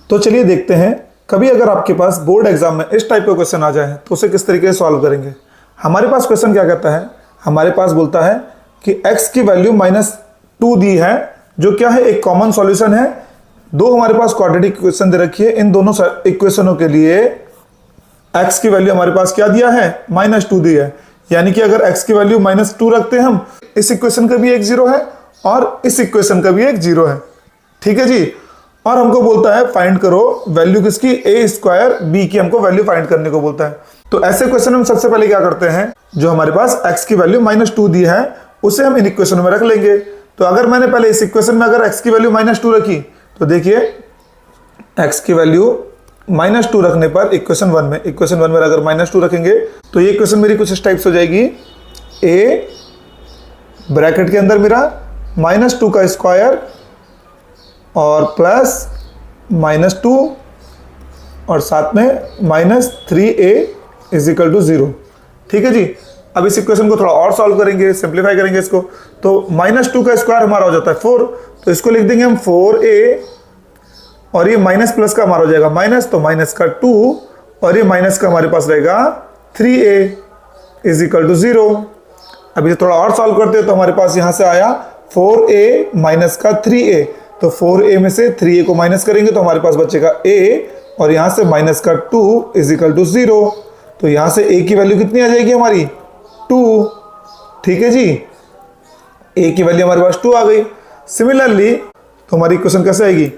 तो चलिए देखते हैं, कभी अगर आपके पास बोर्ड एग्जाम में इस टाइप का क्वेश्चन आ जाए तो उसे किस तरीके से सॉल्व करेंगे। हमारे पास क्वेश्चन क्या कहता है, हमारे पास बोलता है कि x की वैल्यू -2 दी है, जो क्या है एक कॉमन सॉल्यूशन है। दो हमारे पास क्वाड्रेटिक इक्वेशन दे रखी है, इन दोनों इक्वेशनों के लिए x की वैल्यू हमारे पास क्या दिया है, -2 दी है। यानी कि अगर x की वैल्यू -2 रखते हैं हम, इस इक्वेशन का भी एक 0 है और इस इक्वेशन का भी एक 0 है, ठीक है जी। और हमको बोलता है फाइंड करो वैल्यू किसकी, a² b की हमको वैल्यू फाइंड करने को बोलता है। तो ऐसे क्वेश्चन हम सबसे पहले क्या करते हैं, जो हमारे पास x की वैल्यू -2 दी है उसे हम इन इक्वेशन में रख लेंगे। तो अगर मैंने पहले इस इक्वेशन में अगर x की वैल्यू -2 रखी, तो देखिए x की वैल्यू -2 रखने पर इक्वेशन 1 में अगर -2 रखेंगे तो ये इक्वेशन मेरी कुछ इस टाइप से हो जाएगी, a ब्रैकेट के अंदर मेरा -2 का स्क्वायर और प्लस -2 और साथ में -3a = 0, ठीक है जी। अब इस इक्वेशन को थोड़ा और सॉल्व करेंगे, सिंप्लीफाई करेंगे इसको, तो -2 का स्क्वायर हमारा हो जाता है 4, तो इसको लिख देंगे हम 4a और ये माइनस प्लस का हमारा हो जाएगा माइनस, तो माइनस का 2 और ये माइनस का हमारे पास रहेगा 3a = 0। अब ये थोड़ा और सॉल्व करते हैं तो हमारे पास यहाँ से आया 4a माइनस का 3a, तो 4a में से 3a को माइनस करेंगे तो हमारे पास बचेगा a और यहाँ से माइनस का 2 = 0। तो यहाँ से a की वैल्यू कितनी आ जाएगी हमारी, 2, ठीक है जी। a की वैल्यू हमारे पास 2 आ गई। सिमिलरली तो हमारी इक्वेशन कैसे आएगी,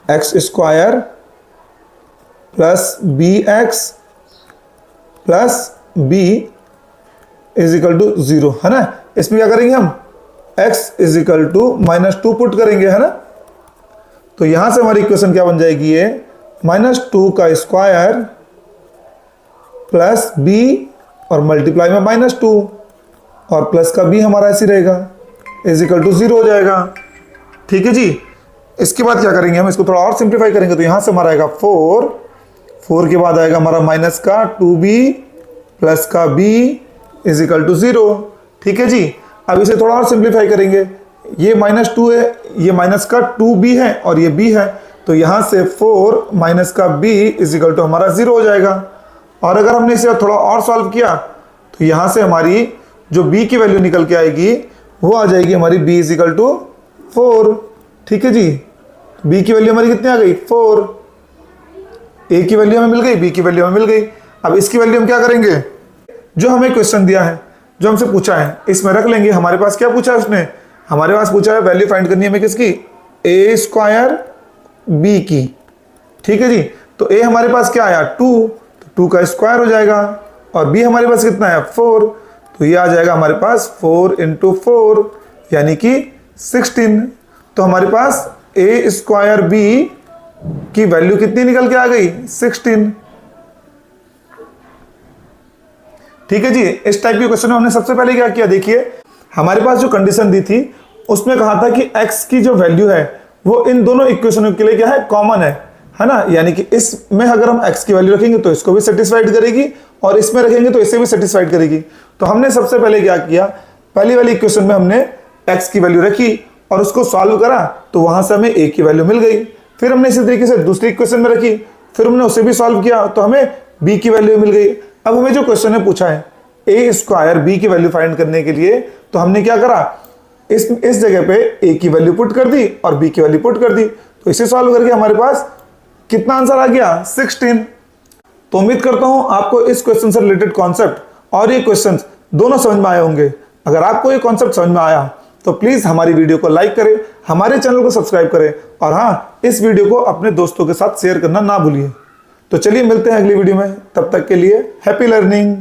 x² plus bx plus b = 0, है ना। इसमें क्या करेंगे हम, x = -2 पुट करेंगे, है ना। तो यहां से हमारी इक्वेशन क्या बन जाएगी, ये -2 का स्क्वायर प्लस b और मल्टीप्लाई में -2 और प्लस का b हमारा ऐसे रहेगा, = 0 हो जाएगा, ठीक है जी। इसके बाद क्या करेंगे हम, इसको थोड़ा और सिंप्लीफाई करेंगे तो यहां से हमारा आएगा 4 के बाद आएगा हमारा माइनस का 2b प्लस का b = 0, ठीक है जी। अब इसे थोड़ा और सिंप्लीफाई करेंगे, ये -2 है, ये माइनस का 2b है और ये b है, तो यहाँ से 4 माइनस का b = हमारा 0 हो जाएगा। और अगर हमने इसे थोड़ा और सॉल्व किया तो यहाँ से हमारी जो b की वैल्यू निकल के आएगी वो आ जाएगी हमारी b = 4, ठीक है जी। b की वैल्यू हमारी कितनी आ गई, 4, a की वैल्यू हमें मिल गई, b की वैल्यू हमें मिल गई। अब इसकी वैल्यू हम क्या करेंगे, जो हमें क्वेश्चन दिया है, जो हमसे पूछा है, इसमें रख लेंगे। हमारे पास क्या पूछा है उसने, हमारे पास पूछा है वैल्यू फाइंड करनी है हमें किसकी, a² b की, ठीक है जी। तो a हमारे पास क्या आया 2, तो 2 का स्क्वायर हो जाएगा और b हमारे पास कितना है 4, तो ये आ जाएगा हमारे पास 4 × 4 यानी कि 16। तो हमारे पास a² b की वैल्यू कितनी निकल के आ गई, 16, ठीक है जी। इस टाइप के क्वेश्चन में हमने सबसे पहले क्या किया, देखिए हमारे पास जो कंडीशन दी थी उसमें कहा था कि x की जो वैल्यू है वो इन दोनों इक्वेशनों के लिए क्या है, कॉमन है ना। यानी कि इसमें अगर हम x की वैल्यू रखेंगे तो इसको भी सेटिस्फाइड करेगी और इसमें रखेंगे तो इसे भी सेटिस्फाइड करेगी। तो हमने सबसे पहले क्या किया, पहली वाली इक्वेशन में हमने x की वैल्यू रखी और उसको सॉल्व करा तो वहां से हमें a की वैल्यू मिल गई। फिर हमने इसी तरीके से दूसरी इक्वेशन में रखी, फिर हमने उसे भी सॉल्व किया तो हमें b की वैल्यू मिल गई। अब हमें जो क्वेश्चन है पूछा है a² b की वैल्यू फाइंड करने के लिए, तो हमने क्या करा, इस जगह पे a की वैल्यू पुट कर दी और b की वैल्यू पुट कर दी, तो इसे सॉल्व करके हमारे पास कितना आंसर आ गया, 16। तो उम्मीद करता हूं आपको इस क्वेश्चन से रिलेटेड कॉन्सेप्ट और ये क्वेश्चन दोनों समझ में आए होंगे। अगर आपको ये कॉन्सेप्ट समझ में आया तो प्लीज हमारी वीडियो को लाइक करें, हमारे चैनल को सब्सक्राइब करें और हाँ, इस वीडियो को अपने दोस्तों के साथ शेयर करना ना भूलिए। तो चलिए मिलते हैं अगली वीडियो में, तब तक के लिए हैप्पी लर्निंग।